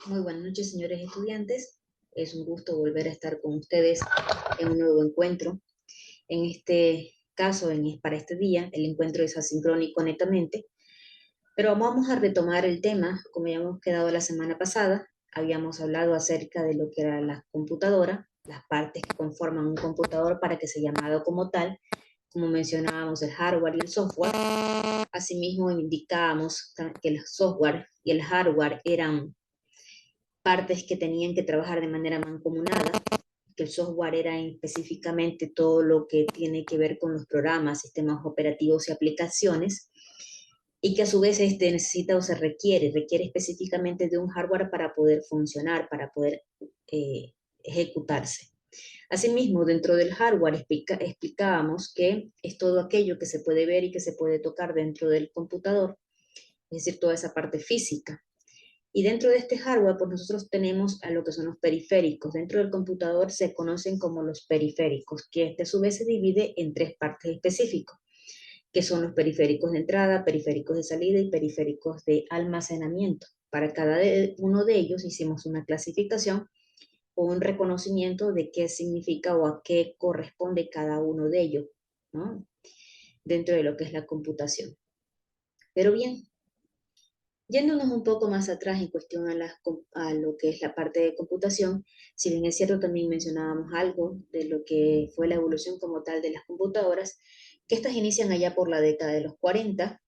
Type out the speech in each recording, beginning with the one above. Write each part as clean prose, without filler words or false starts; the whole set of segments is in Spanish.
Muy buenas noches, señores estudiantes. Es un gusto volver a estar con ustedes en un nuevo encuentro. En este caso, para este día, el encuentro es asincrónico netamente, pero vamos a retomar el tema, como ya hemos quedado la semana pasada. Habíamos hablado acerca de lo que era la computadora, las partes que conforman un computador para que sea llamado como tal, como mencionábamos el hardware y el software. Asimismo, indicábamos que el software y el hardware eran partes que tenían que trabajar de manera mancomunada, que el software era específicamente todo lo que tiene que ver con los programas, sistemas operativos y aplicaciones, y que a su vez este necesita o se requiere específicamente de un hardware para poder funcionar, para poder ejecutarse. Asimismo, dentro del hardware explicábamos que es todo aquello que se puede ver y que se puede tocar dentro del computador, es decir, toda esa parte física. Y dentro de este hardware, pues nosotros tenemos a lo que son los periféricos. Dentro del computador se conocen como los periféricos, que este a su vez se divide en tres partes específicas, que son los periféricos de entrada, periféricos de salida y periféricos de almacenamiento. Para cada uno de ellos hicimos una clasificación o un reconocimiento de qué significa o a qué corresponde cada uno de ellos, ¿no? Dentro de lo que es la computación. Pero bien, yéndonos un poco más atrás en cuestión a lo que es la parte de computación, si bien es cierto, también mencionábamos algo de lo que fue la evolución como tal de las computadoras, que estas inician allá por la década de los 40.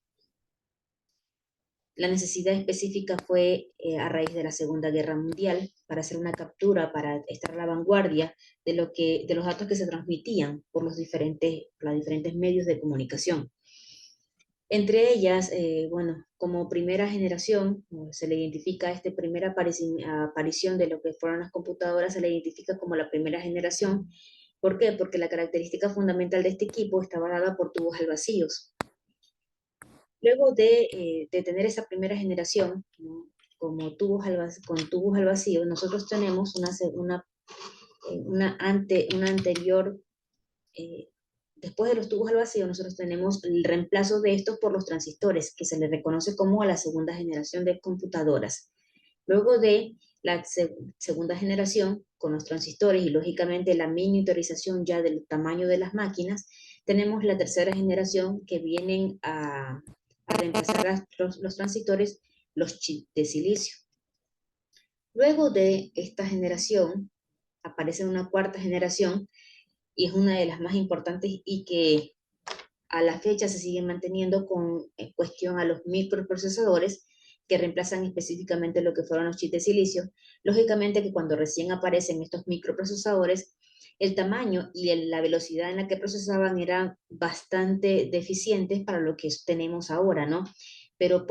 La necesidad específica fue a raíz de la Segunda Guerra Mundial para hacer una captura, para estar a la vanguardia de los datos que se transmitían por los diferentes medios de comunicación. Entre ellas, bueno, como primera generación, se le identifica a esta primera aparición de lo que fueron las computadoras, se le identifica como la primera generación. ¿Por qué? Porque la característica fundamental de este equipo estaba dada por tubos al vacíos. Luego de tener esa primera generación, ¿no? Como con tubos al vacío, nosotros tenemos una anterior eh, después de los tubos al vacío, nosotros tenemos el reemplazo de estos por los transistores, que se les reconoce como a la segunda generación de computadoras. Luego de la segunda generación, con los transistores y lógicamente la miniaturización ya del tamaño de las máquinas, tenemos la tercera generación que vienen a reemplazar los transistores, los chips de silicio. Luego de esta generación, aparece una cuarta generación y es una de las más importantes y que a la fecha se siguen manteniendo con cuestión a los microprocesadores que reemplazan específicamente lo que fueron los chips de silicio. Lógicamente que cuando recién aparecen estos microprocesadores, el tamaño y la velocidad en la que procesaban eran bastante deficientes para lo que tenemos ahora, ¿no? Pero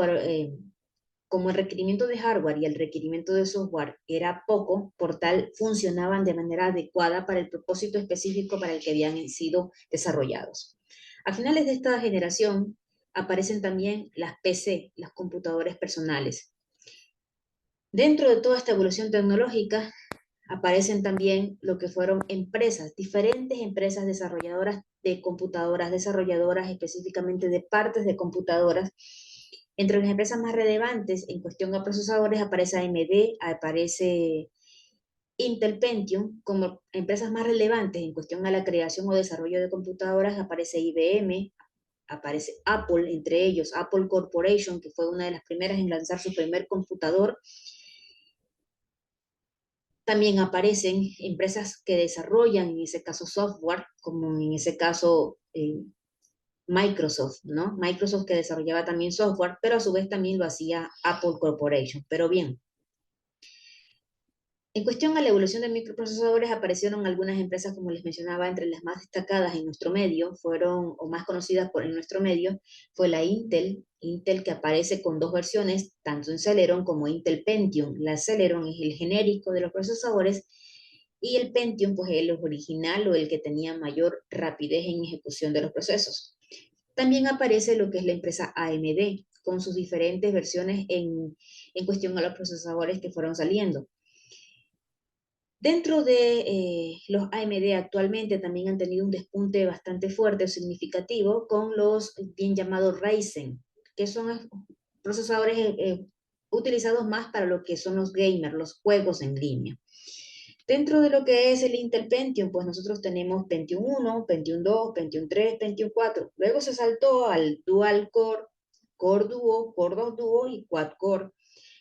como el requerimiento de hardware y el requerimiento de software era poco, por tal funcionaban de manera adecuada para el propósito específico para el que habían sido desarrollados. A finales de esta generación aparecen también las PC, las computadoras personales. Dentro de toda esta evolución tecnológica aparecen también lo que fueron empresas, diferentes empresas desarrolladoras de computadoras, desarrolladoras específicamente de partes de computadoras. Entre las empresas más relevantes en cuestión a procesadores aparece AMD, aparece Intel Pentium. Como empresas más relevantes en cuestión a la creación o desarrollo de computadoras aparece IBM, aparece Apple, entre ellos Apple Corporation, que fue una de las primeras en lanzar su primer computador. También aparecen empresas que desarrollan, en ese caso, software, como en ese caso Microsoft, ¿no? Microsoft que desarrollaba también software, pero a su vez también lo hacía Apple Corporation. Pero bien, en cuestión a la evolución de microprocesadores, aparecieron algunas empresas, como les mencionaba, entre las más destacadas en nuestro medio, fueron, o más conocidas en nuestro medio, fue la Intel que aparece con dos versiones, tanto en Celeron como Intel Pentium. La Celeron es el genérico de los procesadores y el Pentium, pues el original o el que tenía mayor rapidez en ejecución de los procesos. También aparece lo que es la empresa AMD, con sus diferentes versiones en cuestión a los procesadores que fueron saliendo. Dentro de los AMD actualmente también han tenido un despunte bastante fuerte o significativo con los bien llamados Ryzen, que son procesadores utilizados más para lo que son los gamers, los juegos en línea. Dentro de lo que es el Intel Pentium, pues nosotros tenemos Pentium 1, Pentium 2, Pentium 3, Pentium 4. Luego se saltó al Dual Core, Core Duo, Core 2 Duo y Quad Core.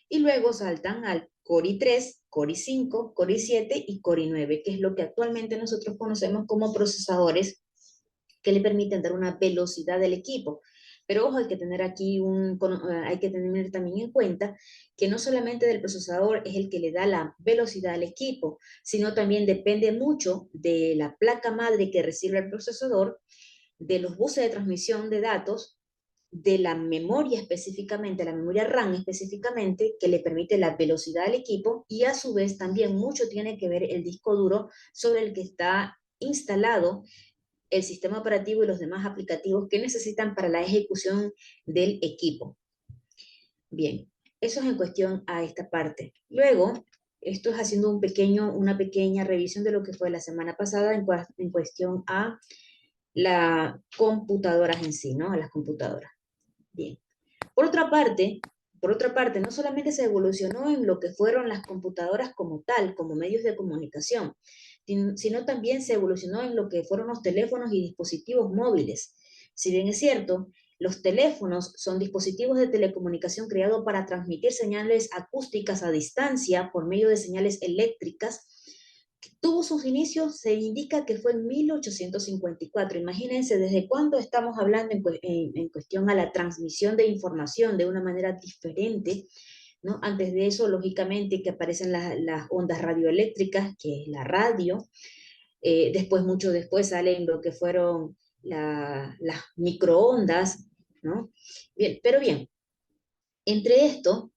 Y luego saltan al Core i3, Core i5, Core i7 y Core i9, que es lo que actualmente nosotros conocemos como procesadores que le permiten dar una velocidad del equipo. Pero ojo, hay que tener aquí hay que tener también en cuenta que no solamente del procesador es el que le da la velocidad al equipo, sino también depende mucho de la placa madre que recibe el procesador, de los buses de transmisión de datos, de la memoria específicamente, la memoria RAM específicamente, que le permite la velocidad al equipo, y a su vez también mucho tiene que ver el disco duro sobre el que está instalado el sistema operativo y los demás aplicativos que necesitan para la ejecución del equipo. Bien, eso es en cuestión a esta parte. Luego, esto es haciendo una pequeña revisión de lo que fue la semana pasada en cuestión a las computadoras en sí, ¿no? A las computadoras. Bien. Por otra parte, no solamente se evolucionó en lo que fueron las computadoras como tal, como medios de comunicación, sino también se evolucionó en lo que fueron los teléfonos y dispositivos móviles. Si bien es cierto, los teléfonos son dispositivos de telecomunicación creados para transmitir señales acústicas a distancia por medio de señales eléctricas, tuvo sus inicios, se indica que fue en 1854. Imagínense desde cuándo estamos hablando en cuestión a la transmisión de información de una manera diferente, ¿no? Antes de eso, lógicamente, que aparecen las ondas radioeléctricas, que es la radio. Después, mucho después, salen lo que fueron las microondas, ¿no? Bien, pero bien, entre esto,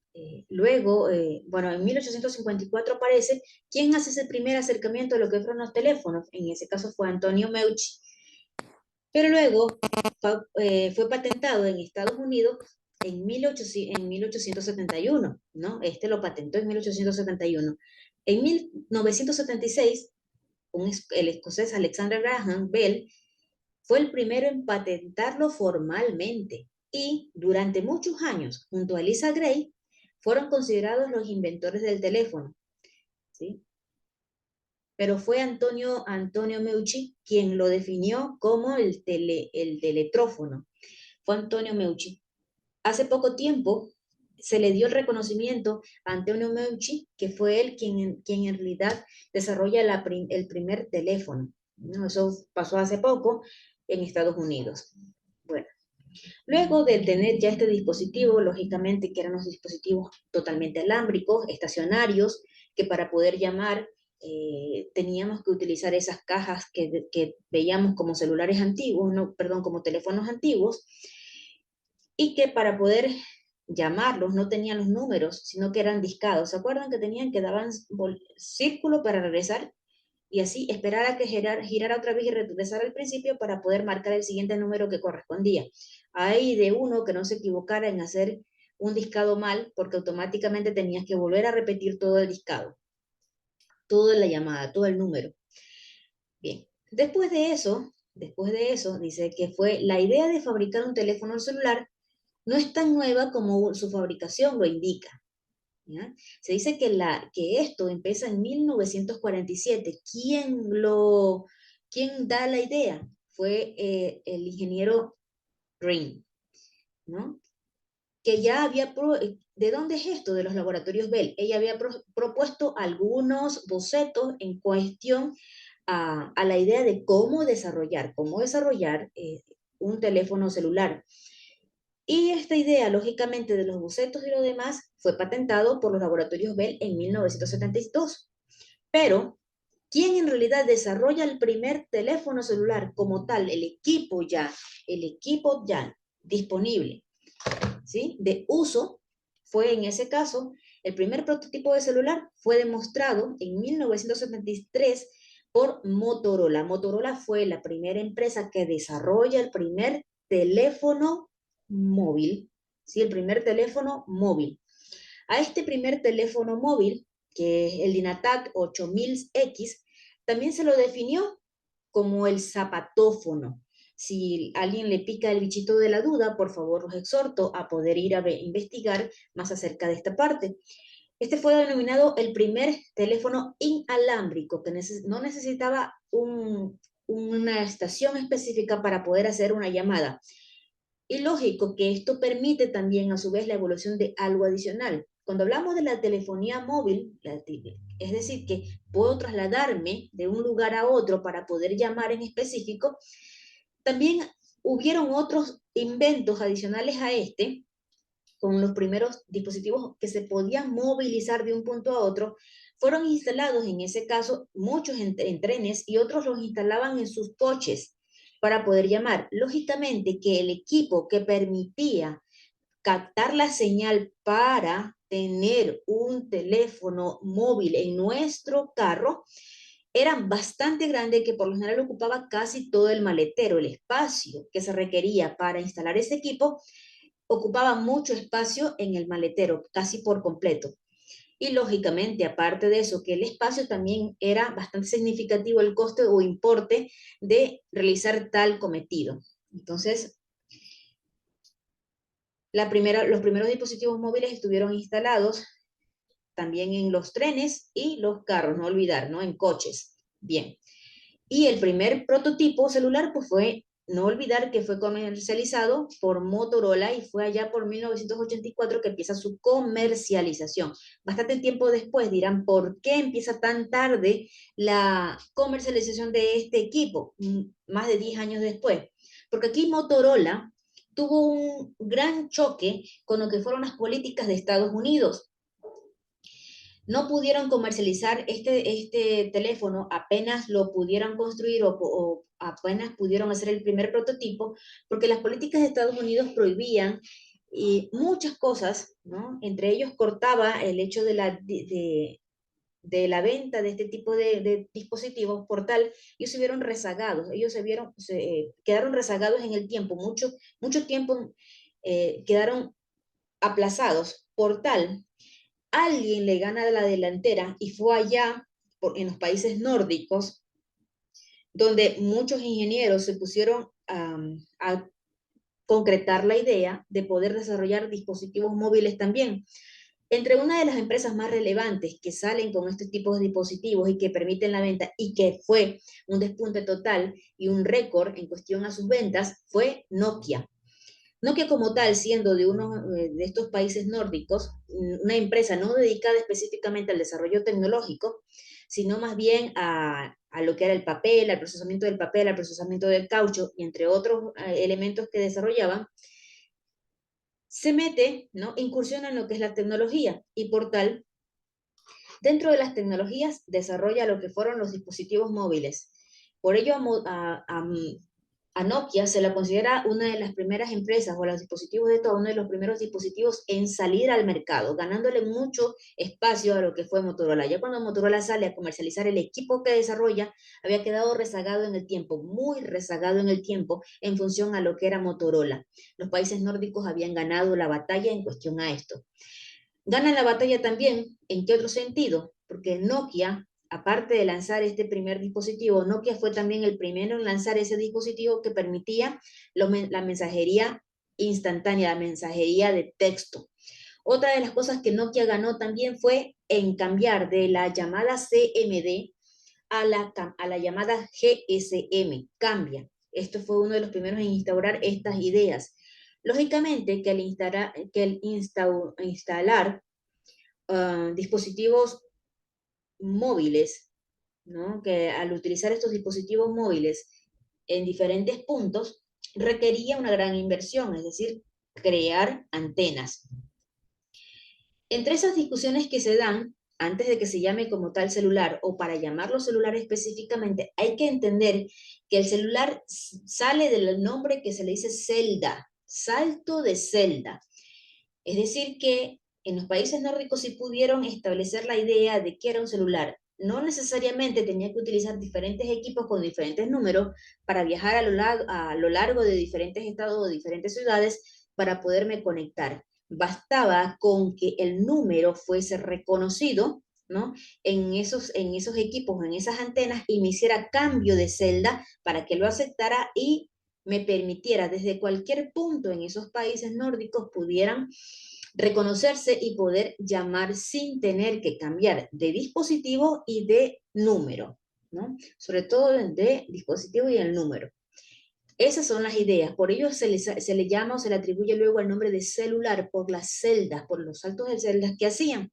luego, bueno, en 1854 aparece, ¿quién hace ese primer acercamiento a lo que fueron los teléfonos? En ese caso fue Antonio Meucci, pero luego fue patentado en Estados Unidos en 1871, ¿no? Este lo patentó en 1871. En 1976, el escocés Alexander Graham Bell fue el primero en patentarlo formalmente y durante muchos años, junto a Lisa Gray, fueron considerados los inventores del teléfono, ¿sí? Pero fue Antonio Meucci quien lo definió como el teletrófono. Fue Antonio Meucci. Hace poco tiempo se le dio el reconocimiento a Antonio Meucci, que fue él quien en realidad desarrolla el primer teléfono, ¿no? Eso pasó hace poco en Estados Unidos. Bueno, luego de tener ya este dispositivo, lógicamente que eran los dispositivos totalmente alámbricos, estacionarios, que para poder llamar teníamos que utilizar esas cajas que veíamos como celulares antiguos, no, perdón, como teléfonos antiguos, y que para poder llamarlos no tenían los números, sino que eran discados. ¿Se acuerdan que tenían que daban círculo para regresar y así esperar a que girara otra vez y regresar al principio para poder marcar el siguiente número que correspondía? Hay de uno que no se equivocara en hacer un discado mal, porque automáticamente tenías que volver a repetir todo el discado, toda la llamada, todo el número. Bien, después de eso, dice que fue la idea de fabricar un teléfono celular no es tan nueva como su fabricación lo indica. ¿Ya? Se dice que esto empieza en 1947. ¿Quién da la idea? Fue el ingeniero Ring, ¿no? Que ya había, ¿de dónde es esto? De los laboratorios Bell. Ella había propuesto algunos bocetos en cuestión a la idea de cómo desarrollar un teléfono celular. Y esta idea, lógicamente, de los bocetos y lo demás, fue patentado por los laboratorios Bell en 1972. Pero, ¿quién en realidad desarrolla el primer teléfono celular como tal, el equipo ya disponible, ¿sí? De uso, fue en ese caso, el primer prototipo de celular fue demostrado en 1973 por Motorola. Motorola fue la primera empresa que desarrolla el primer teléfono móvil, ¿sí? El primer teléfono móvil. A este primer teléfono móvil, que es el Dynatac 8000X, también se lo definió como el zapatófono. Si alguien le pica el bichito de la duda, por favor los exhorto a poder ir a investigar más acerca de esta parte. Este fue denominado el primer teléfono inalámbrico, que no necesitaba una estación específica para poder hacer una llamada. Y lógico que esto permite también a su vez la evolución de algo adicional. Cuando hablamos de la telefonía móvil, es decir, que puedo trasladarme de un lugar a otro para poder llamar en específico, también hubieron otros inventos adicionales a este, con los primeros dispositivos que se podían movilizar de un punto a otro, fueron instalados en ese caso muchos en trenes y otros los instalaban en sus coches para poder llamar. Lógicamente que el equipo que permitía captar la señal para tener un teléfono móvil en nuestro carro era bastante grande, que por lo general ocupaba casi todo el maletero. El espacio que se requería para instalar ese equipo ocupaba mucho espacio en el maletero, casi por completo. Y lógicamente, aparte de eso, que el espacio también era bastante significativo el coste o importe de realizar tal cometido. Entonces, los primeros dispositivos móviles estuvieron instalados también en los trenes y los carros, no olvidar, ¿no? En coches. Bien. Y el primer prototipo celular, pues fue, no olvidar que fue comercializado por Motorola y fue allá por 1984 que empieza su comercialización. Bastante tiempo después dirán, ¿por qué empieza tan tarde la comercialización de este equipo? Más de 10 años después. Porque aquí Motorola tuvo un gran choque con lo que fueron las políticas de Estados Unidos. No pudieron comercializar este teléfono, apenas lo pudieron construir o apenas pudieron hacer el primer prototipo, porque las políticas de Estados Unidos prohibían muchas cosas, ¿no? Entre ellos cortaba el hecho de la venta de este tipo de dispositivos por tal, ellos se vieron rezagados, quedaron rezagados en el tiempo, mucho tiempo quedaron aplazados por tal alguien le gana a la delantera y fue allá en los países nórdicos donde muchos ingenieros se pusieron a concretar la idea de poder desarrollar dispositivos móviles también. Entre una de las empresas más relevantes que salen con este tipo de dispositivos y que permiten la venta y que fue un despunte total y un récord en cuestión a sus ventas fue Nokia. Nokia como tal, siendo de uno de estos países nórdicos, una empresa no dedicada específicamente al desarrollo tecnológico, sino más bien a lo que era el papel, al procesamiento del papel, al procesamiento del caucho y entre otros elementos que desarrollaban, se mete, ¿no? Incursiona en lo que es la tecnología y por tal, dentro de las tecnologías desarrolla lo que fueron los dispositivos móviles. Por ello, a Nokia se la considera una de las primeras empresas o los dispositivos de todo, uno de los primeros dispositivos en salir al mercado, ganándole mucho espacio a lo que fue Motorola. Ya cuando Motorola sale a comercializar el equipo que desarrolla, había quedado rezagado en el tiempo, muy rezagado en el tiempo en función a lo que era Motorola. Los países nórdicos habían ganado la batalla en cuestión a esto. Ganan la batalla también, ¿en qué otro sentido? Porque Nokia, aparte de lanzar este primer dispositivo, Nokia fue también el primero en lanzar ese dispositivo que permitía la mensajería instantánea, la mensajería de texto. Otra de las cosas que Nokia ganó también fue en cambiar de la llamada CMD a la llamada GSM, cambia. Esto fue uno de los primeros en instaurar estas ideas. Lógicamente que instalar dispositivos móviles, ¿no? Que al utilizar estos dispositivos móviles en diferentes puntos requería una gran inversión, es decir, crear antenas. Entre esas discusiones que se dan, antes de que se llame como tal celular o para llamarlo celular específicamente, hay que entender que el celular sale del nombre que se le dice celda, salto de celda. Es decir, que en los países nórdicos sí pudieron establecer la idea de que era un celular. No necesariamente tenía que utilizar diferentes equipos con diferentes números para viajar a lo largo de diferentes estados o diferentes ciudades para poderme conectar. Bastaba con que el número fuese reconocido, ¿no? En esos equipos, en esas antenas, y me hiciera cambio de celda para que lo aceptara y me permitiera desde cualquier punto en esos países nórdicos pudieran reconocerse y poder llamar sin tener que cambiar de dispositivo y de número, ¿no? Sobre todo de dispositivo y el número. Esas son las ideas, por ello se le llama o se le atribuye luego el nombre de celular por las celdas, por los saltos de celdas que hacían,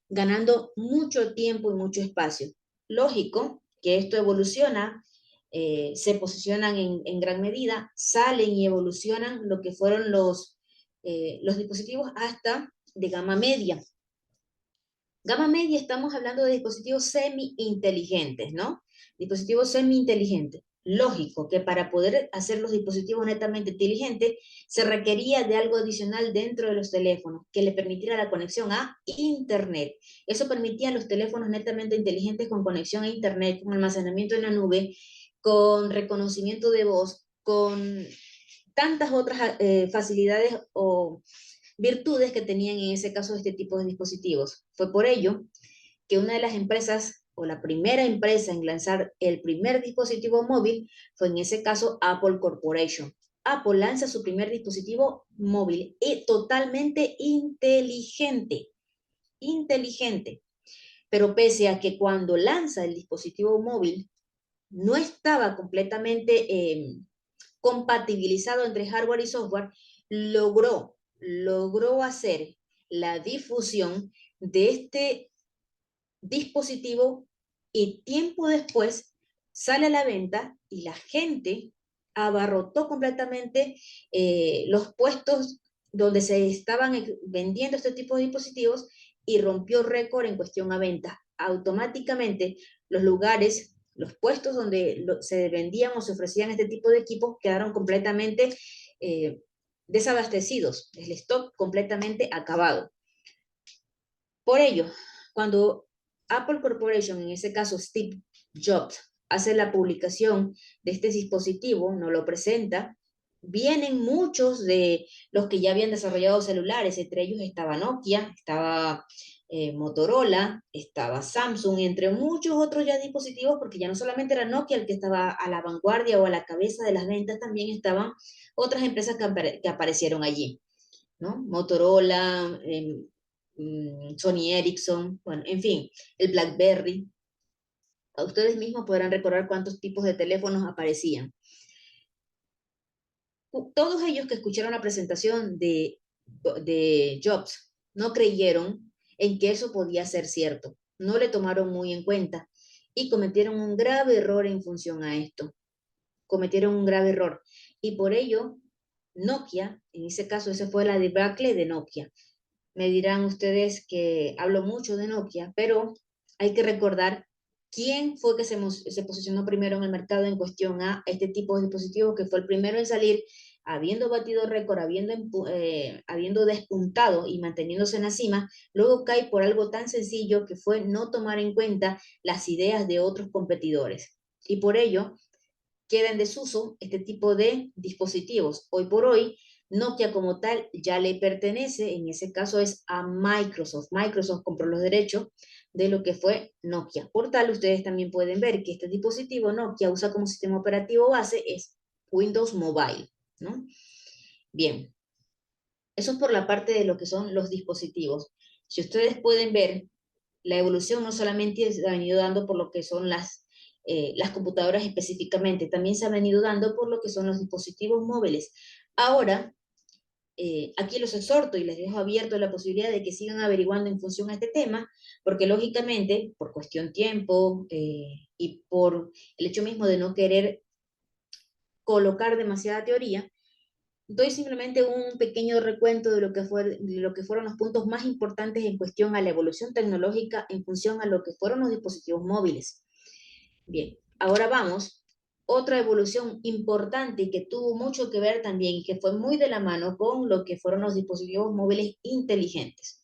ganando mucho tiempo y mucho espacio. Lógico que esto evoluciona, se posicionan en gran medida, salen y evolucionan lo que fueron los dispositivos hasta de gama media. Gama media estamos hablando de dispositivos semi-inteligentes, ¿no? Dispositivos semi-inteligentes. Lógico que para poder hacer los dispositivos netamente inteligentes se requería de algo adicional dentro de los teléfonos que le permitiera la conexión a Internet. Eso permitía los teléfonos netamente inteligentes con conexión a Internet, con almacenamiento en la nube, con reconocimiento de voz, con tantas otras facilidades o virtudes que tenían en ese caso este tipo de dispositivos. Fue por ello que una de las empresas o la primera empresa en lanzar el primer dispositivo móvil fue en ese caso Apple Corporation. Apple lanza su primer dispositivo móvil y totalmente inteligente, inteligente. Pero pese a que cuando lanza el dispositivo móvil no estaba completamente compatibilizado entre hardware y software, logró hacer la difusión de este dispositivo y tiempo después sale a la venta y la gente abarrotó completamente los puestos donde se estaban vendiendo este tipo de dispositivos y rompió récord en cuestión a venta. Automáticamente los lugares, los puestos donde se vendían o se ofrecían este tipo de equipos quedaron completamente desabastecidos, el stock completamente acabado. Por ello, cuando Apple Corporation, en ese caso Steve Jobs, hace la publicación de este dispositivo, no lo presenta, vienen muchos de los que ya habían desarrollado celulares, entre ellos estaba Nokia, estaba Motorola, estaba Samsung, entre muchos otros ya dispositivos, porque ya no solamente era Nokia el que estaba a la vanguardia o a la cabeza de las ventas, también estaban otras empresas que aparecieron allí, ¿no? Motorola, Sony Ericsson, bueno, en fin, el BlackBerry. A ustedes mismos podrán recordar cuántos tipos de teléfonos aparecían. Todos ellos que escucharon la presentación de Jobs no creyeron en que eso podía ser cierto, no le tomaron muy en cuenta y cometieron un grave error en función a esto. Cometieron un grave error y por ello Nokia, en ese caso esa fue la debacle de Nokia. Me dirán ustedes que hablo mucho de Nokia, pero hay que recordar quién fue que se posicionó primero en el mercado en cuestión a este tipo de dispositivos, que fue el primero en salir, habiendo batido récord, habiendo despuntado y manteniéndose en la cima, luego cae por algo tan sencillo que fue no tomar en cuenta las ideas de otros competidores. Y por ello queda en desuso este tipo de dispositivos. Hoy por hoy, Nokia como tal ya le pertenece, en ese caso es a Microsoft. Microsoft compró los derechos de lo que fue Nokia. Por tal, ustedes también pueden ver que este dispositivo Nokia usa como sistema operativo base es Windows Mobile, ¿no? Bien, eso es por la parte de lo que son los dispositivos. Si ustedes pueden ver, la evolución no solamente se ha venido dando por lo que son las computadoras específicamente, también se ha venido dando por lo que son los dispositivos móviles. Ahora, aquí los exhorto y les dejo abierto la posibilidad de que sigan averiguando en función a este tema, porque lógicamente, por cuestión tiempo y por el hecho mismo de no querer colocar demasiada teoría, doy simplemente un pequeño recuento de lo que fueron los puntos más importantes en cuestión a la evolución tecnológica en función a lo que fueron los dispositivos móviles. Bien, ahora vamos. Otra evolución importante y que tuvo mucho que ver también y que fue muy de la mano con lo que fueron los dispositivos móviles inteligentes.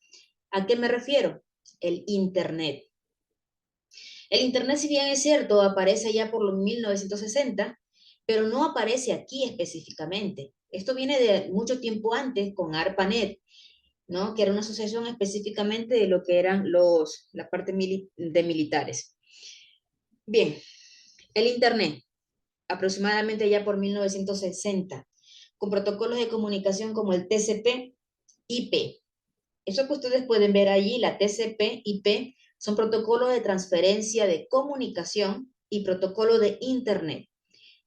¿A qué me refiero? El Internet. El Internet, si bien es cierto, aparece ya por los 1960, pero no aparece aquí específicamente. Esto viene de mucho tiempo antes con ARPANET, ¿no? Que era una asociación específicamente de lo que eran la parte de militares. Bien, el Internet. aproximadamente ya por 1960, con protocolos de comunicación como el TCP/IP. Eso que ustedes pueden ver allí, la TCP/IP, son protocolos de transferencia de comunicación y protocolo de Internet.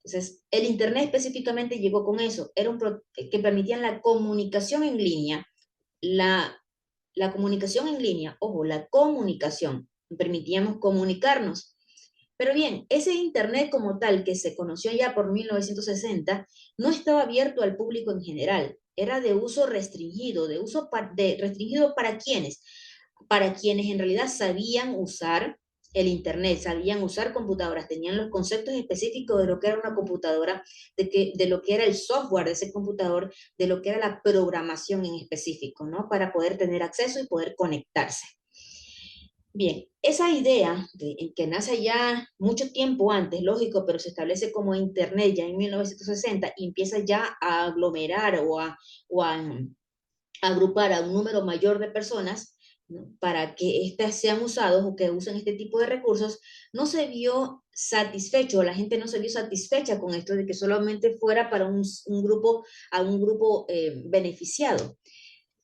Entonces, el Internet específicamente llegó con eso, era que permitían la comunicación en línea, la, la comunicación en línea, ojo, la comunicación, permitíamos comunicarnos. Pero bien, ese Internet como tal, que se conoció ya por 1960, no estaba abierto al público en general, era de uso restringido, restringido ¿para quiénes? Para quienes en realidad sabían usar el Internet, sabían usar computadoras, tenían los conceptos específicos de lo que era una computadora, de lo que era el software de ese computador, de lo que era la programación en específico, ¿no? Para poder tener acceso y poder conectarse. Bien, esa idea que nace ya mucho tiempo antes, lógico, pero se establece como Internet ya en 1960 y empieza ya a aglomerar o a agrupar a un número mayor de personas, ¿no? Para que éstas sean usados o que usen este tipo de recursos, no se vio satisfecho, la gente no se vio satisfecha con esto de que solamente fuera para un grupo beneficiado.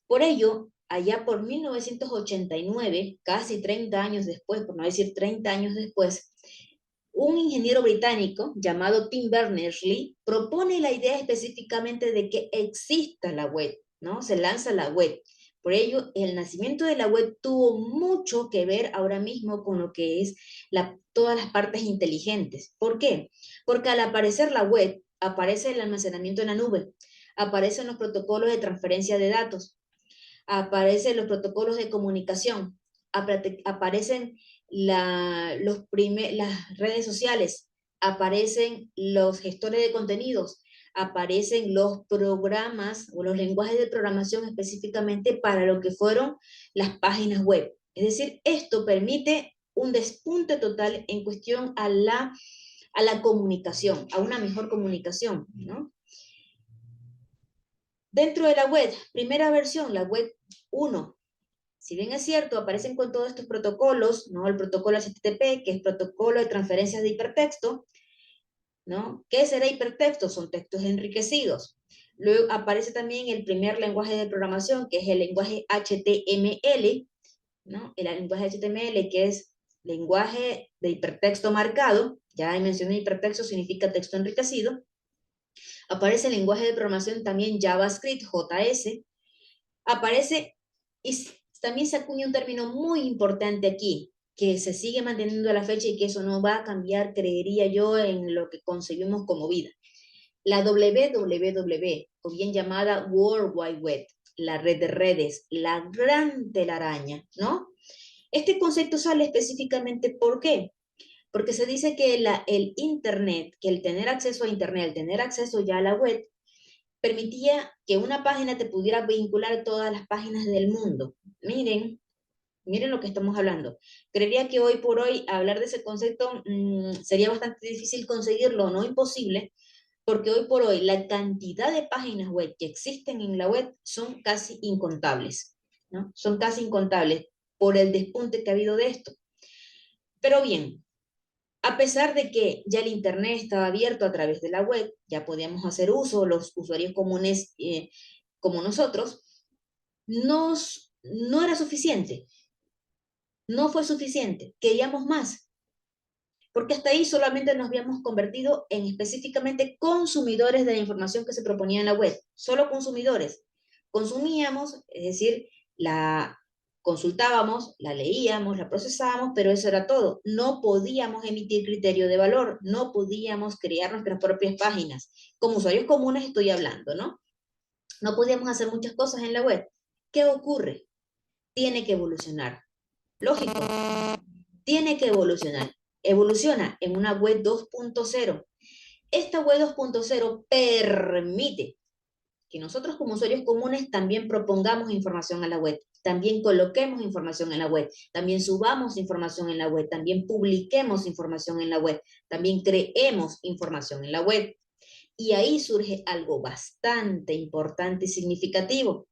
Por ello, allá por 1989, casi 30 años después, por no decir 30 años después, un ingeniero británico llamado Tim Berners-Lee propone la idea específicamente de que exista la web, ¿no? Se lanza la web. Por ello, el nacimiento de la web tuvo mucho que ver ahora mismo con lo que es todas las partes inteligentes. ¿Por qué? Porque al aparecer la web, aparece el almacenamiento en la nube, aparecen los protocolos de transferencia de datos, aparecen los protocolos de comunicación, aparecen las redes sociales, aparecen los gestores de contenidos, aparecen los programas o los lenguajes de programación específicamente para lo que fueron las páginas web. Es decir, esto permite un despunte total en cuestión a la comunicación, a una mejor comunicación, ¿no? Dentro de la web, primera versión, la web 1. Si bien es cierto, aparecen con todos estos protocolos, ¿no? El protocolo HTTP, que es protocolo de transferencias de hipertexto, ¿no? ¿Qué será hipertexto? Son textos enriquecidos. Luego aparece también el primer lenguaje de programación, que es el lenguaje HTML, ¿no? El lenguaje HTML, que es lenguaje de hipertexto marcado, ya mencioné hipertexto, significa texto enriquecido. Aparece el lenguaje de programación también JavaScript, JS. Aparece y también se acuña un término muy importante aquí, que se sigue manteniendo a la fecha y que eso no va a cambiar, creería yo, en lo que concebimos como vida. La WWW, o bien llamada World Wide Web, la red de redes, la gran telaraña, ¿no? Este concepto sale específicamente ¿por qué? Porque se dice que el Internet, que el tener acceso a Internet, el tener acceso ya a la web, permitía que una página te pudiera vincular todas las páginas del mundo. Miren lo que estamos hablando. Creería que hoy por hoy hablar de ese concepto sería bastante difícil conseguirlo, no imposible, porque hoy por hoy la cantidad de páginas web que existen en la web son casi incontables, ¿no? Son casi incontables por el despunte que ha habido de esto. Pero bien, a pesar de que ya el Internet estaba abierto a través de la web, ya podíamos hacer uso, los usuarios comunes como nosotros, no era suficiente, no fue suficiente, queríamos más, porque hasta ahí solamente nos habíamos convertido en específicamente consumidores de la información que se proponía en la web, solo consumidores. Consumíamos, es decir, la consultábamos, la leíamos, la procesábamos, pero eso era todo. No podíamos emitir criterio de valor, no podíamos crear nuestras propias páginas. Como usuarios comunes estoy hablando, ¿no? No podíamos hacer muchas cosas en la web. ¿Qué ocurre? Tiene que evolucionar. Lógico, tiene que evolucionar. Evoluciona en una web 2.0. Esta web 2.0 permite que nosotros como usuarios comunes también propongamos información a la web, también coloquemos información en la web, también subamos información en la web, también publiquemos información en la web, también creemos información en la web. Y ahí surge algo bastante importante y significativo,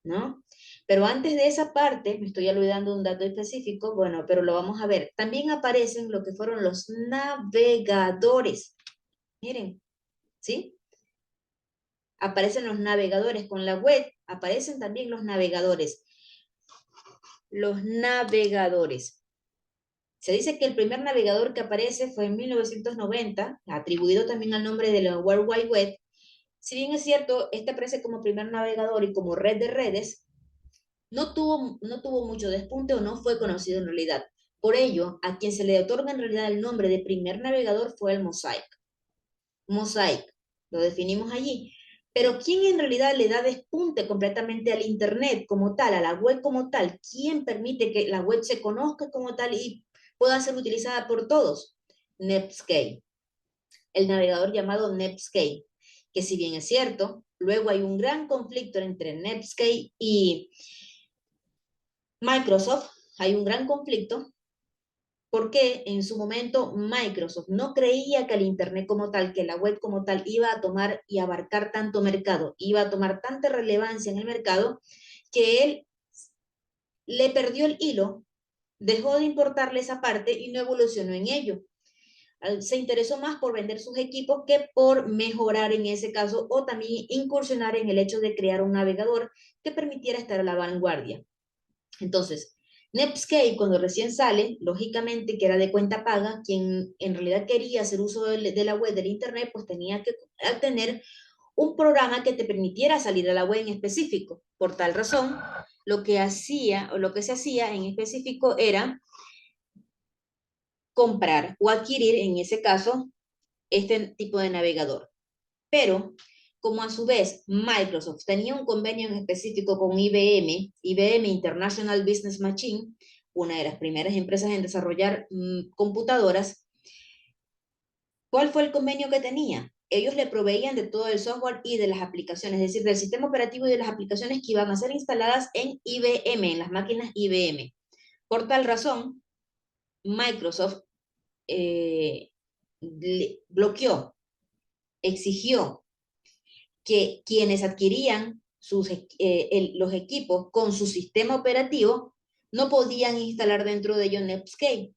¿no? Pero antes de esa parte, me estoy olvidando un dato específico, bueno, pero lo vamos a ver. También aparecen lo que fueron los navegadores. Miren, ¿sí? Aparecen los navegadores. Con la web aparecen también los navegadores. Los navegadores. Se dice que el primer navegador que aparece fue en 1990, atribuido también al nombre de la World Wide Web. Si bien es cierto, este aparece como primer navegador y como red de redes, no tuvo mucho despunte o no fue conocido en realidad. Por ello, a quien se le otorga en realidad el nombre de primer navegador fue el Mosaic. Mosaic, lo definimos allí. Pero ¿quién en realidad le da despunte completamente al Internet como tal, a la web como tal? ¿Quién permite que la web se conozca como tal y pueda ser utilizada por todos? Netscape, el navegador llamado Netscape, que si bien es cierto, luego hay un gran conflicto entre Netscape y Microsoft, hay un gran conflicto porque en su momento Microsoft no creía que el Internet como tal, que la web como tal iba a tomar y abarcar tanto mercado, iba a tomar tanta relevancia en el mercado, que él le perdió el hilo, dejó de importarle esa parte y no evolucionó en ello. Se interesó más por vender sus equipos que por mejorar en ese caso o también incursionar en el hecho de crear un navegador que permitiera estar a la vanguardia. Entonces, Netscape, cuando recién sale, lógicamente que era de cuenta paga, quien en realidad quería hacer uso de la web, del Internet, pues tenía que tener un programa que te permitiera salir a la web en específico. Por tal razón, lo que hacía o lo que se hacía en específico era comprar o adquirir, en ese caso, este tipo de navegador. Pero, como a su vez Microsoft tenía un convenio en específico con IBM, IBM International Business Machine, una de las primeras empresas en desarrollar computadoras, ¿cuál fue el convenio que tenía? Ellos le proveían de todo el software y de las aplicaciones, es decir, del sistema operativo y de las aplicaciones que iban a ser instaladas en IBM, en las máquinas IBM. Por tal razón, Microsoft bloqueó, exigió que quienes adquirían los equipos con su sistema operativo no podían instalar dentro de ellos Netscape,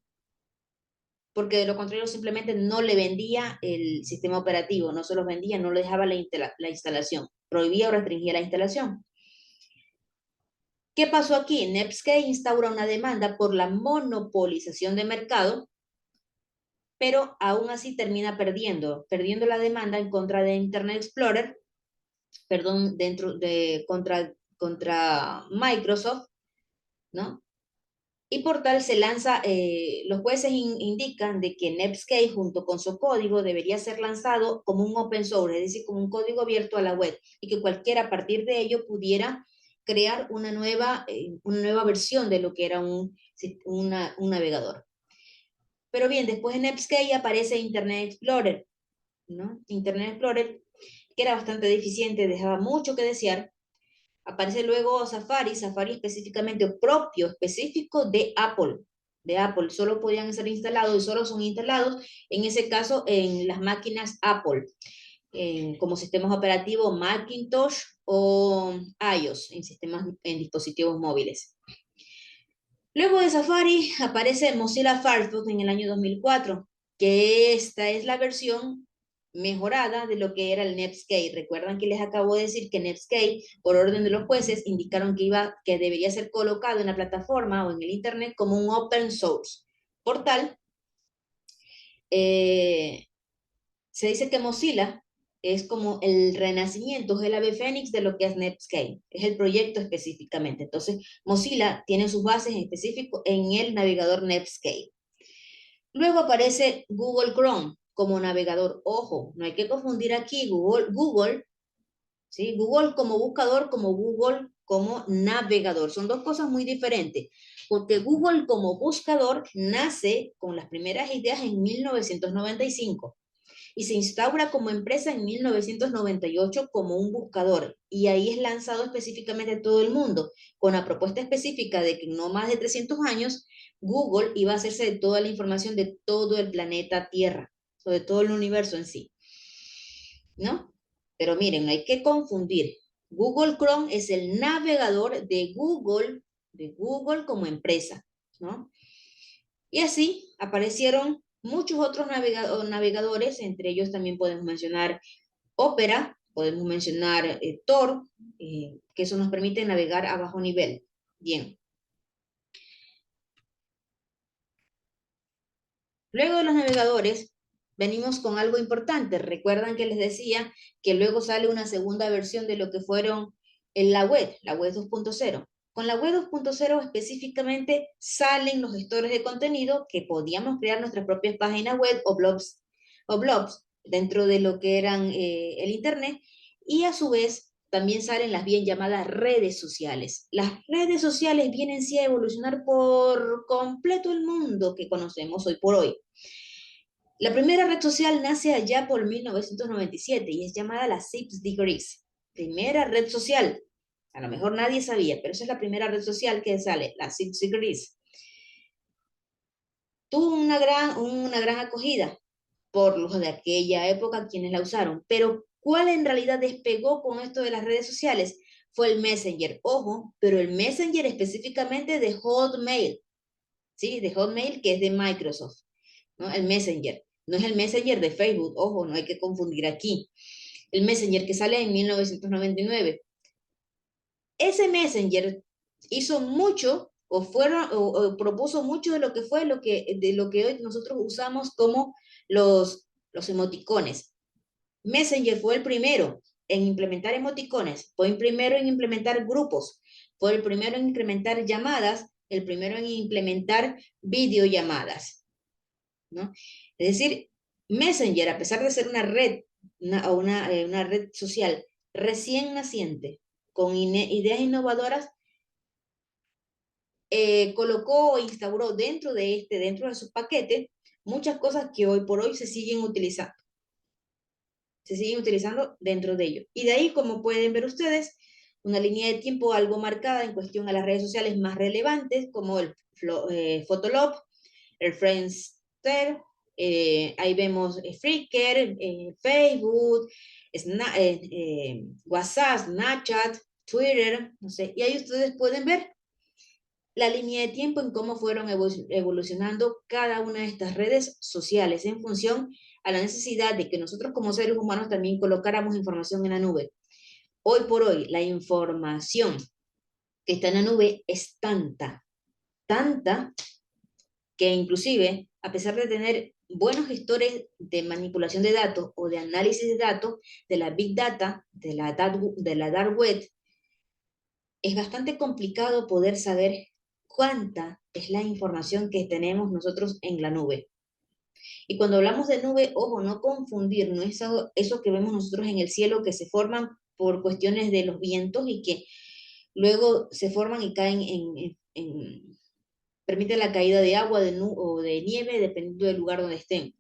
porque de lo contrario simplemente no le vendía el sistema operativo, no se los vendía, no le dejaba la instalación, prohibía o restringía la instalación. ¿Qué pasó aquí? Netscape instaura una demanda por la monopolización de mercado, pero aún así termina perdiendo la demanda en contra de Internet Explorer, perdón, contra Microsoft, ¿no? Y por tal se lanza, los jueces indican de que Netscape junto con su código debería ser lanzado como un open source, es decir, como un código abierto a la web y que cualquiera a partir de ello pudiera crear una nueva versión de lo que era un navegador. Pero bien, después en Netscape aparece Internet Explorer, ¿no? Internet Explorer, que era bastante deficiente, dejaba mucho que desear. Aparece luego Safari, Safari específicamente propio, específico de Apple, solo podían ser instalados y solo son instalados, en ese caso, en las máquinas Apple, como sistemas operativos Macintosh o iOS, en dispositivos móviles. Luego de Safari aparece Mozilla Firefox en el año 2004, que esta es la versión mejorada de lo que era el Netscape. Recuerdan que les acabo de decir que Netscape, por orden de los jueces, indicaron que debería ser colocado en la plataforma o en el Internet como un open source. Por tal, eh, se dice que Mozilla es como el renacimiento, es el ave fénix de lo que es Netscape, es el proyecto específicamente. Entonces, Mozilla tiene sus bases en específico en el navegador Netscape. Luego aparece Google Chrome como navegador. Ojo, no hay que confundir aquí Google, ¿sí? Google como buscador, como Google como navegador. Son dos cosas muy diferentes, porque Google como buscador nace con las primeras ideas en 1995 y se instaura como empresa en 1998 como un buscador y ahí es lanzado específicamente a todo el mundo con la propuesta específica de que en no más de 300 años Google iba a hacerse de toda la información de todo el planeta Tierra, o de todo el universo en sí, ¿no? Pero miren, no hay que confundir. Google Chrome es el navegador de Google como empresa, ¿no? Y así aparecieron muchos otros navegadores, entre ellos también podemos mencionar Opera, podemos mencionar Tor, que eso nos permite navegar a bajo nivel. Bien. Luego de los navegadores, venimos con algo importante. Recuerdan que les decía que luego sale una segunda versión de lo que fueron en la web 2.0. Con la web 2.0 específicamente salen los gestores de contenido que podíamos crear nuestras propias páginas web o blogs dentro de lo que eran el Internet, y a su vez también salen las bien llamadas redes sociales. Las redes sociales vienen sí a evolucionar por completo el mundo que conocemos hoy por hoy. La primera red social nace allá por 1997 y es llamada la Six Degrees. Primera red social. A lo mejor nadie sabía, pero esa es la primera red social que sale, la Six Degrees. Tuvo una gran acogida por los de aquella época quienes la usaron, pero ¿cuál en realidad despegó con esto de las redes sociales? Fue el Messenger, ojo, pero el Messenger específicamente de Hotmail, ¿sí? De Hotmail, que es de Microsoft, ¿no? El Messenger. No es el Messenger de Facebook, ojo, no hay que confundir aquí. El Messenger que sale en 1999. Ese Messenger hizo mucho o propuso mucho de lo que fue de lo que hoy nosotros usamos como los emoticones. Messenger fue el primero en implementar emoticones, fue el primero en implementar grupos, fue el primero en implementar llamadas, el primero en implementar videollamadas, ¿no? Es decir, Messenger, a pesar de ser una red, una red social recién naciente, con ideas innovadoras, colocó o instauró dentro de su paquete, muchas cosas que hoy por hoy se siguen utilizando dentro de ello. Y de ahí, como pueden ver ustedes, una línea de tiempo algo marcada en cuestión a las redes sociales más relevantes, como el Fotolog, el Friendster, ahí vemos Flickr, Facebook, WhatsApp, Snapchat, Twitter, no sé, y ahí ustedes pueden ver la línea de tiempo en cómo fueron evolucionando cada una de estas redes sociales en función a la necesidad de que nosotros como seres humanos también colocáramos información en la nube. Hoy por hoy, la información que está en la nube es tanta, que inclusive, a pesar de tener buenos gestores de manipulación de datos o de análisis de datos, de la Big Data, de la Dark Web, es bastante complicado poder saber cuánta es la información que tenemos nosotros en la nube. Y cuando hablamos de nube, ojo, no confundir, no es eso que vemos nosotros en el cielo que se forman por cuestiones de los vientos y que luego se forman y caen permiten la caída de agua o de nieve dependiendo del lugar donde estén.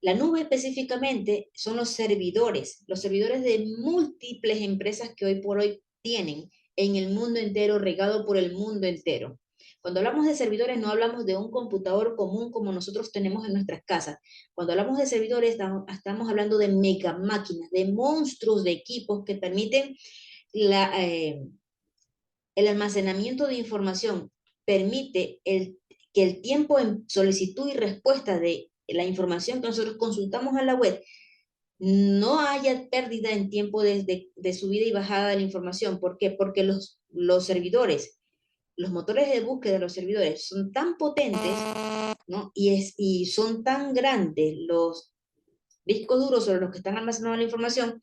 La nube específicamente son los servidores de múltiples empresas que hoy por hoy tienen en el mundo entero, regado por el mundo entero. Cuando hablamos de servidores no hablamos de un computador común como nosotros tenemos en nuestras casas. Cuando hablamos de servidores estamos hablando de mega máquinas, de monstruos de equipos que permiten el almacenamiento de información, permite que el tiempo en solicitud y respuesta de la información que nosotros consultamos a la web no haya pérdida en tiempo de subida y bajada de la información. ¿Por qué? Porque los servidores, los motores de búsqueda de los servidores son tan potentes, ¿no? Y son tan grandes los discos duros sobre los que están almacenando la información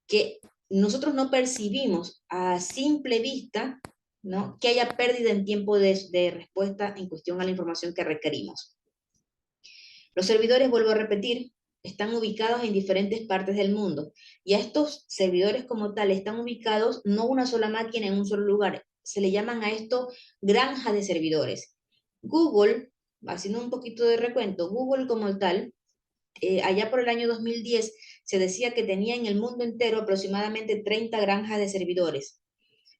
que nosotros no percibimos a simple vista, ¿no?, que haya pérdida en tiempo de respuesta en cuestión a la información que requerimos. Los servidores, vuelvo a repetir, están ubicados en diferentes partes del mundo y a estos servidores como tal están ubicados no una sola máquina en un solo lugar, se le llaman a esto granjas de servidores. Google, haciendo un poquito de recuento, Google como tal, allá por el año 2010 se decía que tenía en el mundo entero aproximadamente 30 granjas de servidores.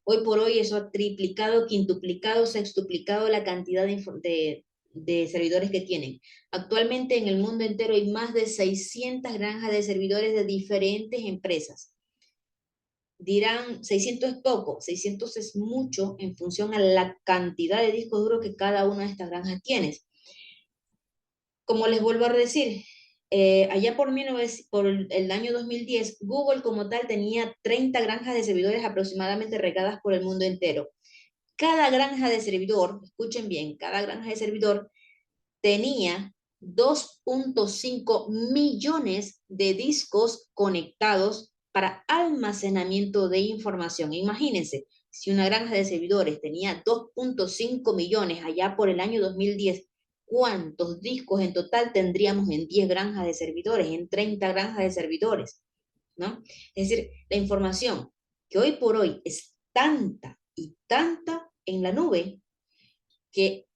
Hoy por hoy eso ha triplicado, quintuplicado, sextuplicado la cantidad de servidores que tienen. Actualmente en el mundo entero hay más de 600 granjas de servidores de diferentes empresas. Dirán, 600 es poco, 600 es mucho en función a la cantidad de discos duros que cada una de estas granjas tiene. Como les vuelvo a decir, allá por, 19 por el año 2010, Google como tal tenía 30 granjas de servidores aproximadamente regadas por el mundo entero. Cada granja de servidor, escuchen bien, cada granja de servidor tenía 2.5 millones de discos conectados para almacenamiento de información. Imagínense, si una granja de servidores tenía 2.5 millones allá por el año 2010, ¿cuántos discos en total tendríamos en 10 granjas de servidores, en 30 granjas de servidores? ¿No? Es decir, la información que hoy por hoy es tanta y tanta en la nube que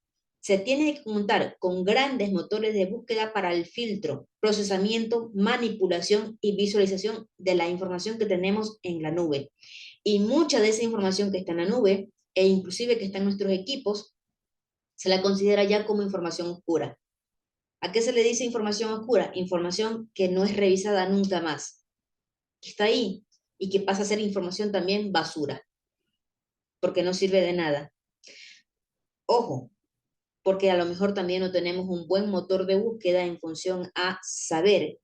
se tiene que contar con grandes motores de búsqueda para el filtro, procesamiento, manipulación y visualización de la información que tenemos en la nube. Y mucha de esa información que está en la nube, e inclusive que está en nuestros equipos, se la considera ya como información oscura. ¿A qué se le dice información oscura? Información que no es revisada nunca más, que está ahí y que pasa a ser información también basura, porque no sirve de nada. Ojo, porque a lo mejor también no tenemos un buen motor de búsqueda en función a saber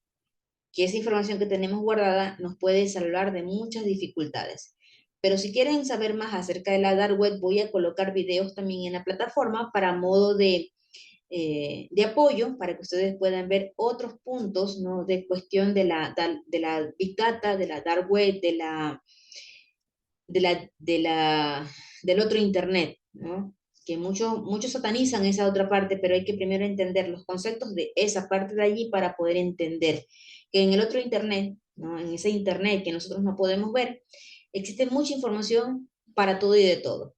que esa información que tenemos guardada nos puede salvar de muchas dificultades. Pero si quieren saber más acerca de la dark web, voy a colocar videos también en la plataforma para modo de apoyo, para que ustedes puedan ver otros puntos, ¿no? De cuestión de la Big Data, de la dark web, de la, de la, del otro Internet, ¿no? Que muchos satanizan esa otra parte, pero hay que primero entender los conceptos de esa parte de allí para poder entender que en el otro Internet, ¿no? En ese Internet que nosotros no podemos ver, existe mucha información para todo y de todo.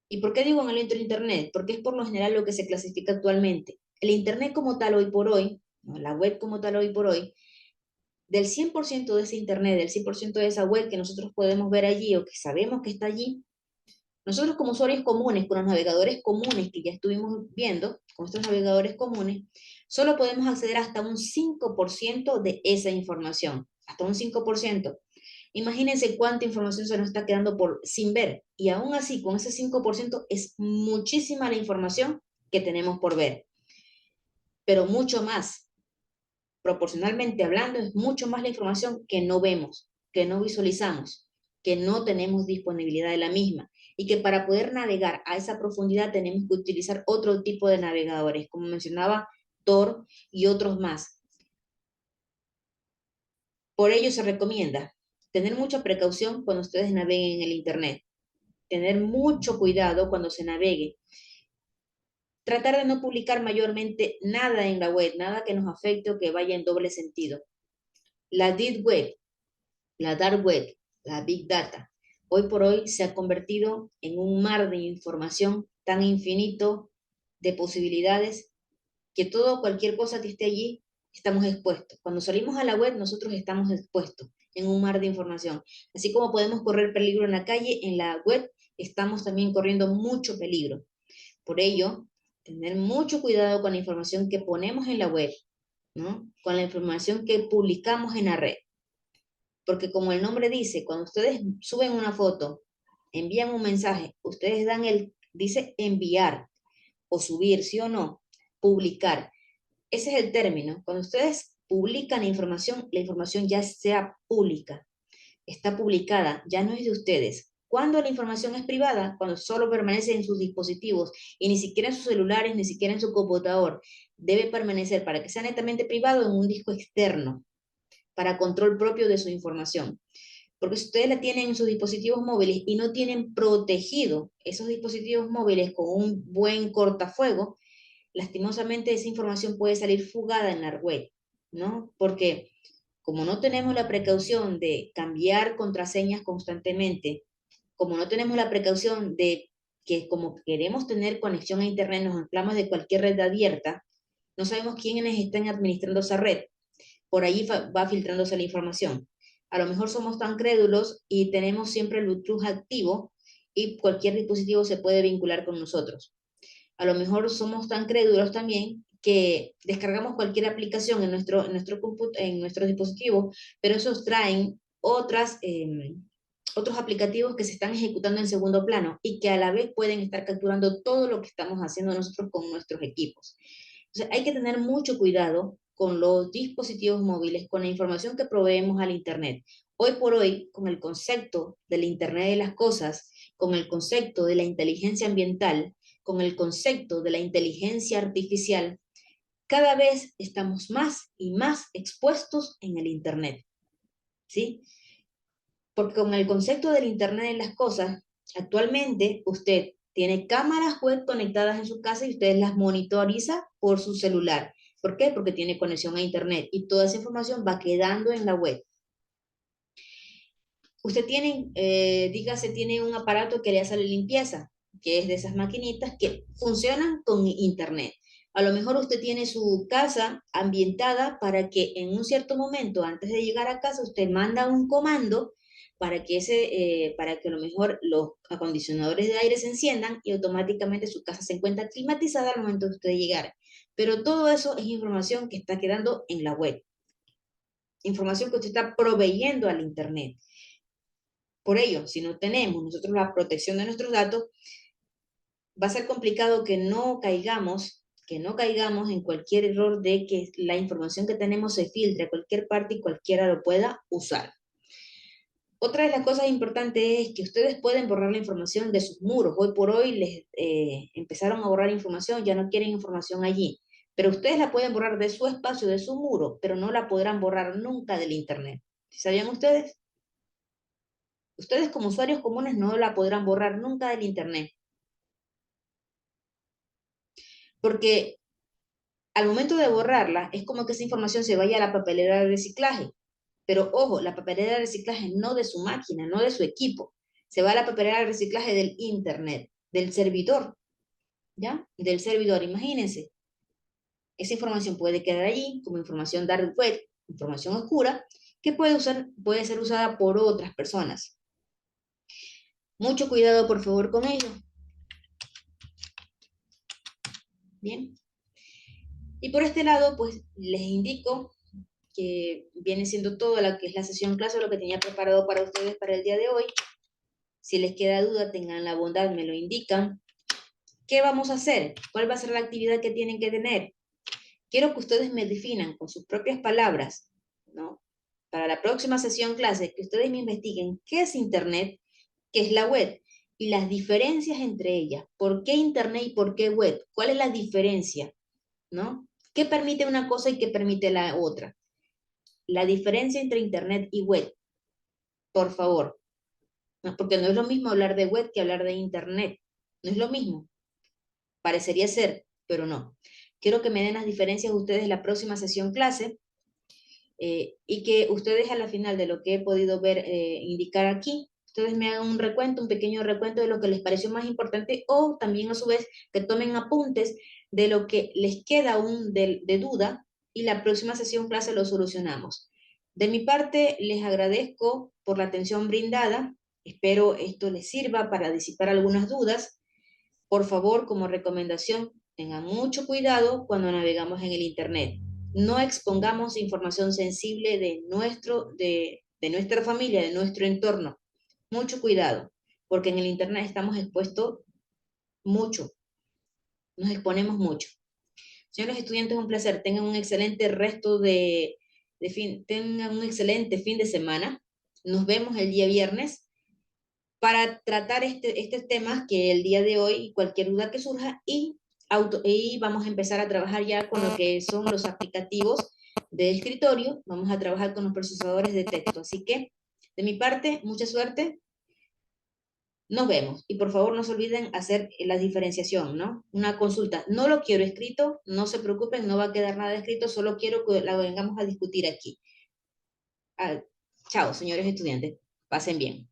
¿Y por qué digo en el otro Internet? Porque es por lo general lo que se clasifica actualmente. El Internet como tal hoy por hoy, ¿no? La web como tal hoy por hoy, del 100% de ese Internet, del 100% de esa web que nosotros podemos ver allí o que sabemos que está allí, nosotros como usuarios comunes, con los navegadores comunes que ya estuvimos viendo, con estos navegadores comunes, solo podemos acceder hasta un 5% de esa información, hasta un 5%. Imagínense cuánta información se nos está quedando sin ver. Y aún así, con ese 5% es muchísima la información que tenemos por ver. Pero mucho más, proporcionalmente hablando, es mucho más la información que no vemos, que no visualizamos, que no tenemos disponibilidad de la misma y que para poder navegar a esa profundidad tenemos que utilizar otro tipo de navegadores, como mencionaba Tor y otros más. Por ello se recomienda tener mucha precaución cuando ustedes naveguen en el Internet, tener mucho cuidado cuando se navegue, tratar de no publicar mayormente nada en la web, nada que nos afecte o que vaya en doble sentido. La Deep Web, la dark web, la big data, hoy por hoy se ha convertido en un mar de información tan infinito de posibilidades que todo, cualquier cosa que esté allí, estamos expuestos. Cuando salimos a la web, nosotros estamos expuestos en un mar de información. Así como podemos correr peligro en la calle, en la web estamos también corriendo mucho peligro. Por ello, tener mucho cuidado con la información que ponemos en la web, ¿no? Con la información que publicamos en la red. Porque como el nombre dice, cuando ustedes suben una foto, envían un mensaje, ustedes dice enviar o subir, sí o no, publicar. Ese es el término. Cuando ustedes publican la información ya sea pública, está publicada, ya no es de ustedes. Cuando la información es privada, cuando solo permanece en sus dispositivos y ni siquiera en sus celulares, ni siquiera en su computador, debe permanecer para que sea netamente privado en un disco externo para control propio de su información. Porque si ustedes la tienen en sus dispositivos móviles y no tienen protegido esos dispositivos móviles con un buen cortafuego, lastimosamente esa información puede salir fugada en la web, ¿no? Porque como no tenemos la precaución de cambiar contraseñas constantemente, como no tenemos la precaución de que como queremos tener conexión a Internet, nos anclamos de cualquier red abierta, no sabemos quiénes están administrando esa red. Por ahí va filtrándose la información. A lo mejor somos tan crédulos y tenemos siempre el Bluetooth activo y cualquier dispositivo se puede vincular con nosotros. A lo mejor somos tan crédulos también que descargamos cualquier aplicación en nuestro dispositivo, pero esos traen otros aplicativos que se están ejecutando en segundo plano y que a la vez pueden estar capturando todo lo que estamos haciendo nosotros con nuestros equipos. Entonces, hay que tener mucho cuidado con los dispositivos móviles, con la información que proveemos al Internet. Hoy por hoy, con el concepto del Internet de las cosas, con el concepto de la inteligencia ambiental, con el concepto de la inteligencia artificial, cada vez estamos más y más expuestos en el Internet, ¿sí? Porque con el concepto del Internet de las cosas, actualmente usted tiene cámaras web conectadas en su casa y usted las monitoriza por su celular. ¿Por qué? Porque tiene conexión a Internet y toda esa información va quedando en la web. Usted tiene, dígase, tiene un aparato que le hace la limpieza, que es de esas maquinitas que funcionan con Internet. A lo mejor usted tiene su casa ambientada para que en un cierto momento, antes de llegar a casa, usted manda un comando para que a lo mejor los acondicionadores de aire se enciendan y automáticamente su casa se encuentra climatizada al momento de usted llegar. Pero todo eso es información que está quedando en la web, información que usted está proveyendo al Internet. Por ello, si no tenemos nosotros la protección de nuestros datos, va a ser complicado que no caigamos en cualquier error de que la información que tenemos se filtre a cualquier parte y cualquiera lo pueda usar. Otra de las cosas importantes es que ustedes pueden borrar la información de sus muros. Hoy por hoy les empezaron a borrar información, ya no quieren información allí. Pero ustedes la pueden borrar de su espacio, de su muro, pero no la podrán borrar nunca del Internet. ¿Sabían ustedes? Ustedes como usuarios comunes no la podrán borrar nunca del Internet. Porque al momento de borrarla, es como que esa información se vaya a la papelera de reciclaje. Pero ojo, la papelera de reciclaje no de su máquina, no de su equipo. Se va a la papelera de reciclaje del Internet, del servidor, ¿ya? Del servidor, imagínense. Esa información puede quedar allí como información dark web, información oscura, que puede ser usada por otras personas. Mucho cuidado, por favor, con ello. Bien. Y por este lado, pues les indico que viene siendo todo lo que es la sesión clase, lo que tenía preparado para ustedes para el día de hoy. Si les queda duda, tengan la bondad, me lo indican. ¿Qué vamos a hacer? ¿Cuál va a ser la actividad que tienen que tener? Quiero que ustedes me definan con sus propias palabras, ¿no? Para la próxima sesión clase, que ustedes me investiguen qué es Internet, qué es la web y las diferencias entre ellas. ¿Por qué Internet y por qué web? ¿Cuál es la diferencia? ¿No? ¿Qué permite una cosa y qué permite la otra? La diferencia entre Internet y web, por favor. No, porque no es lo mismo hablar de web que hablar de Internet. No es lo mismo. Parecería ser, pero no. Quiero que me den las diferencias ustedes en la próxima sesión clase y que ustedes a la final de lo que he podido ver, indicar aquí, ustedes me hagan un recuento, un pequeño recuento de lo que les pareció más importante o también a su vez que tomen apuntes de lo que les queda aún de duda y la próxima sesión clase lo solucionamos. De mi parte, les agradezco por la atención brindada. Espero esto les sirva para disipar algunas dudas. Por favor, como recomendación, tengan mucho cuidado cuando navegamos en el Internet. No expongamos información sensible de nuestra familia, de nuestro entorno. Mucho cuidado, porque en el Internet estamos expuestos mucho, nos exponemos mucho. Señores estudiantes, un placer. Tengan un excelente resto tengan un excelente fin de semana. Nos vemos el día viernes para tratar estos temas que el día de hoy, cualquier duda que surja, y vamos a empezar a trabajar ya con lo que son los aplicativos de escritorio, vamos a trabajar con los procesadores de texto. Así que, de mi parte, mucha suerte, nos vemos. Y por favor, no se olviden hacer la diferenciación, ¿no? Una consulta, no lo quiero escrito, no se preocupen, no va a quedar nada escrito, solo quiero que la vengamos a discutir aquí. Ah, chao, señores estudiantes, pasen bien.